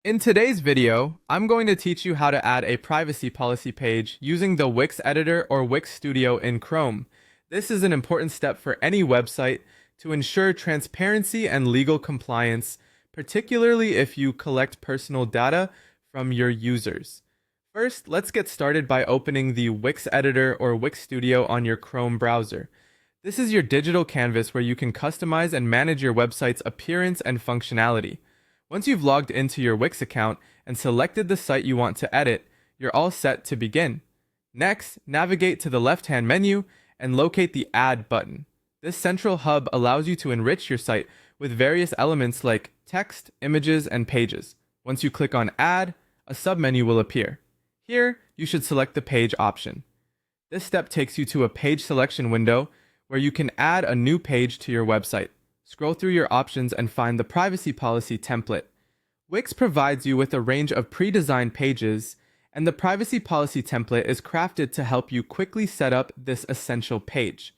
In today's video, I'm going to teach you how to add a privacy policy page using the Wix editor or Wix Studio in Chrome. This is an important step for any website to ensure transparency and legal compliance, particularly if you collect personal data from your users. First, let's get started by opening the Wix editor or Wix Studio on your Chrome browser. This is your digital canvas where you can customize and manage your website's appearance and functionality. Once you've logged into your Wix account and selected the site you want to edit, you're all set to begin. Next, navigate to the left-hand menu and locate the Add button. This central hub allows you to enrich your site with various elements like text, images, and pages. Once you click on Add, a submenu will appear. Here, you should select the Page option. This step takes you to a page selection window where you can add a new page to your website. Scroll through your options and find the privacy policy template. Wix provides you with a range of pre-designed pages, and the privacy policy template is crafted to help you quickly set up this essential page.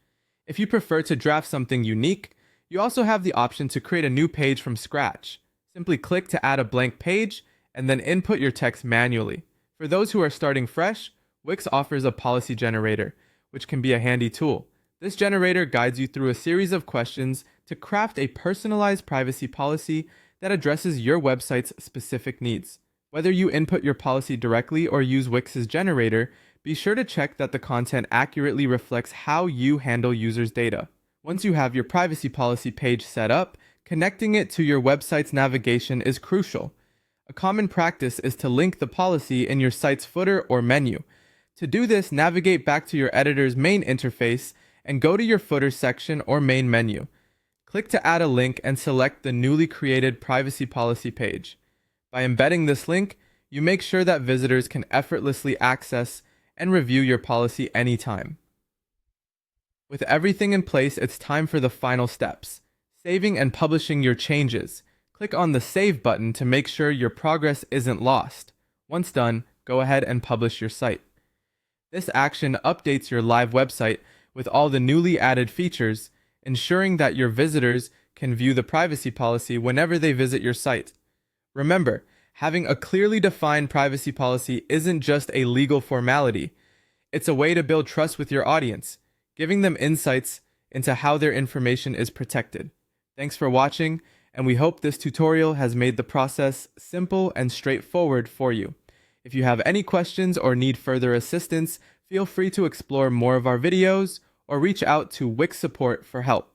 If you prefer to draft something unique, you also have the option to create a new page from scratch. Simply click to add a blank page and then input your text manually. For those who are starting fresh, Wix offers a policy generator, which can be a handy tool. This generator guides you through a series of questions to craft a personalized privacy policy that addresses your website's specific needs. Whether you input your policy directly or use Wix's generator, be sure to check that the content accurately reflects how you handle users' data. Once you have your privacy policy page set up, connecting it to your website's navigation is crucial. A common practice is to link the policy in your site's footer or menu. To do this, navigate back to your editor's main interface and go to your footer section or main menu. Click to add a link and select the newly created privacy policy page. By embedding this link, you make sure that visitors can effortlessly access and review your policy anytime. With everything in place, it's time for the final steps: saving and publishing your changes. Click on the Save button to make sure your progress isn't lost. Once done, go ahead and publish your site. This action updates your live website with all the newly added features, ensuring that your visitors can view the privacy policy whenever they visit your site. Remember, having a clearly defined privacy policy isn't just a legal formality. It's a way to build trust with your audience, giving them insights into how their information is protected. Thanks for watching, and we hope this tutorial has made the process simple and straightforward for you. If you have any questions or need further assistance, feel free to explore more of our videos or reach out to Wix support for help.